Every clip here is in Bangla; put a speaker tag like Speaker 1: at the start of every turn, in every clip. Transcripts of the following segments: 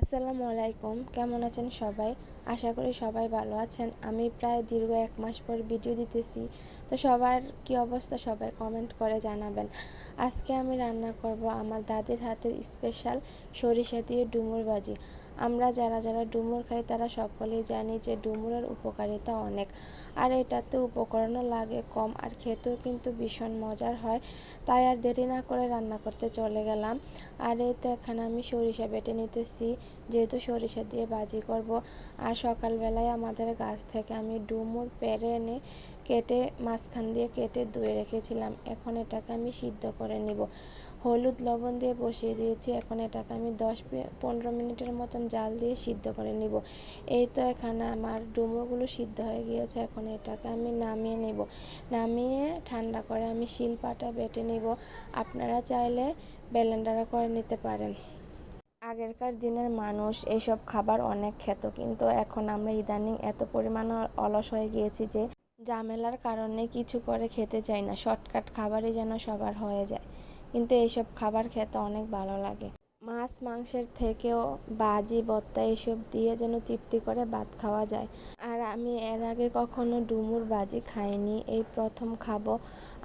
Speaker 1: আসসালামু আলাইকুম, কেমন আছেন সবাই? আশা করি সবাই ভালো আছেন। আমি প্রায় দীর্ঘ 1 মাস পর ভিডিও দিতেছি। তো সবার কি অবস্থা সবাই কমেন্ট করে জানাবেন। আজকে আমি রান্না করব আমার দাদির হাতের স্পেশাল সরিষা দিয়ে ডুমুর ভাজি। আমরা যারা ডুমুর খাই তারা সকলেই জানি যে ডুমুরের উপকারিতা অনেক। আর এটাতে উপকরণও লাগে কম আর খেতেও কিন্তু ভীষণ মজার হয়। তাই আর দেরি না করে রান্না করতে চলে গেলাম। আর এই তো এখানে আমি সরিষা বেটে নিতেছি, যেহেতু সরিষা দিয়ে ভাজি করব। আর সকালবেলায় আমাদের গাছ থেকে আমি ডুমুর পেড়ে এনে কেটে মাঝখান দিয়ে কেটে ধুয়ে রেখেছিলাম। এখন এটাকে আমি সিদ্ধ করে নিব। হলুদ লবণ দিয়ে বসিয়ে দিয়েছি। এখন এটাকে আমি 10-15 মিনিটের মতন জাল দিয়ে সিদ্ধ করে নিব। এই তো এখানে আমার ডুমুরগুলো সিদ্ধ হয়ে গিয়েছে। এখন এটাকে আমি নামিয়ে নেব। নামিয়ে ঠান্ডা করে আমি শিলপাটা বেটে নিব। আপনারা চাইলে ব্লেন্ডারও করে নিতে পারেন। আগেরকার দিনের মানুষ এইসব খাবার অনেক খেত, কিন্তু এখন আমরা ইদানিং এত পরিমাণ অলস হয়ে গিয়েছি যে ঝামেলার কারণে কিছু করে খেতে চাই না। শর্টকাট খাবারই যেন সবার হয়ে যায়, কিন্তু এইসব খাবার খেতে অনেক ভালো লাগে। মাছ মাংসের থেকেও ভাজি ভর্তা এসব দিয়ে যেন তৃপ্তি করে ভাত খাওয়া যায়। আর আমি এর আগে কখনো ডুমুর ভাজি খাইনি, এই প্রথম খাবো।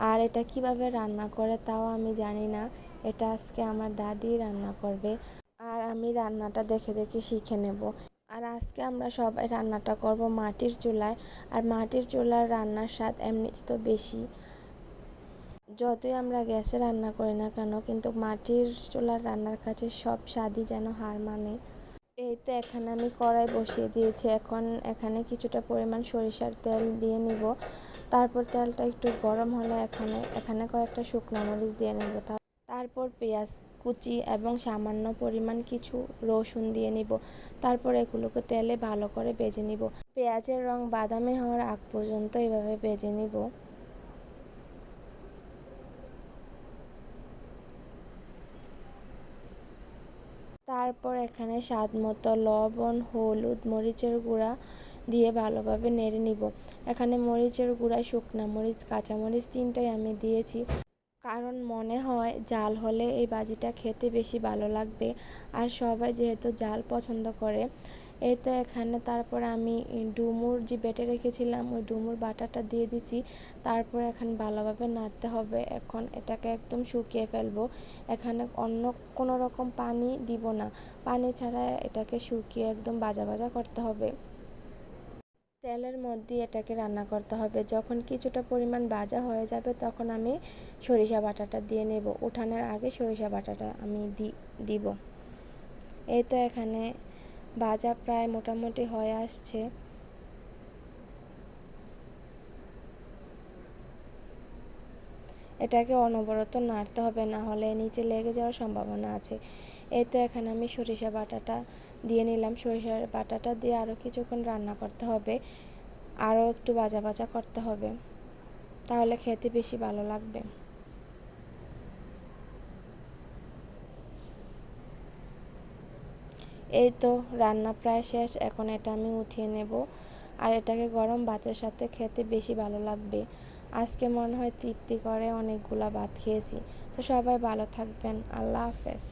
Speaker 1: আর এটা কিভাবে রান্না করে তাও আমি জানি না। এটা আজকে আমার দাদি রান্না করবে, আর আমি রান্নাটা দেখে দেখে শিখে নেব। আর আজকে আমরা সবাই রান্নাটা করব মাটির চুলায়। আর মাটির চুলার রান্নার স্বাদ এমনিতে তো বেশি, যতই আমরা গ্যাসে রান্না করি না কেন, কিন্তু মাটির চুলার রান্নার কাছে সব স্বাদই যেন হার মানে। এই তো এখানে আমি কড়াই বসিয়ে দিয়েছি। এখন এখানে কিছুটা পরিমাণ সরিষার তেল দিয়ে নিব। তারপর তেলটা একটু গরম হলে এখানে কয়েকটা শুকনো মরিচ দিয়ে নেব। তারপর পেঁয়াজ কুচি এবং সামান্য পরিমাণ কিছু রসুন দিয়ে নিব। তারপর এগুলোকে তেলে ভালো করে ভেজে নিব। পেঁয়াজের রং বাদামি হওয়ার আগ পর্যন্ত এভাবে ভেজে নিব। তারপর এখানে স্বাদ মতো লবণ, হলুদ, মরিচের গুঁড়া দিয়ে ভালোভাবে নেড়ে নিব। এখানে মরিচের গুঁড়া, শুকনা মরিচ, কাঁচামরিচ তিনটাই আমি দিয়েছি, কারণ মনে হয় জাল হলে এই ভাজিটা খেতে বেশি ভালো লাগবে। আর সবাই যেহেতু জাল পছন্দ করে। এই তো এখানে তারপর আমি ডুমুর যে বেটে রেখেছিলাম ওই ডুমুর বাটাটা দিয়ে দিছি। তারপর এখন ভালোভাবে নাড়তে হবে। এখন এটাকে একদম শুকিয়ে ফেলবো। এখানে অন্য কোনো রকম পানি দিব না, পানি ছাড়া এটাকে শুকিয়ে একদম ভাজা ভাজা করতে হবে। তেলের মধ্যে এটাকে রান্না করতে হবে। যখন কিছুটা পরিমাণ ভাজা হয়ে যাবে তখন আমি সরিষা বাটাটা দিয়ে নেব। উঠানোর আগে সরিষা বাটাটা আমি দিব। এই তো এখানে ভাজা প্রায় মোটামুটি হয়ে আসছে। এটাকে অনবরত নাড়তে হবে, না হলে নিচে লেগে যাওয়ার সম্ভাবনা আছে। এই তো এখানে আমি সরিষা বাটাটা দিয়ে নিলাম। সরিষার বাটাটা দিয়ে আরও কিছুক্ষণ রান্না করতে হবে, আরও একটু ভাজা ভাজা করতে হবে, তাহলে খেতে বেশি ভালো লাগবে। এই তো রান্না প্রায় শেষ। এখন এটা আমি উঠিয়ে নেব। আর এটাকে গরম ভাতের সাথে খেতে বেশি ভালো লাগবে। আজকে মনে হয় তৃপ্তি করে অনেকগুলা ভাত খেয়েছি। তো সবাই ভালো থাকবেন। আল্লাহ হাফেজ।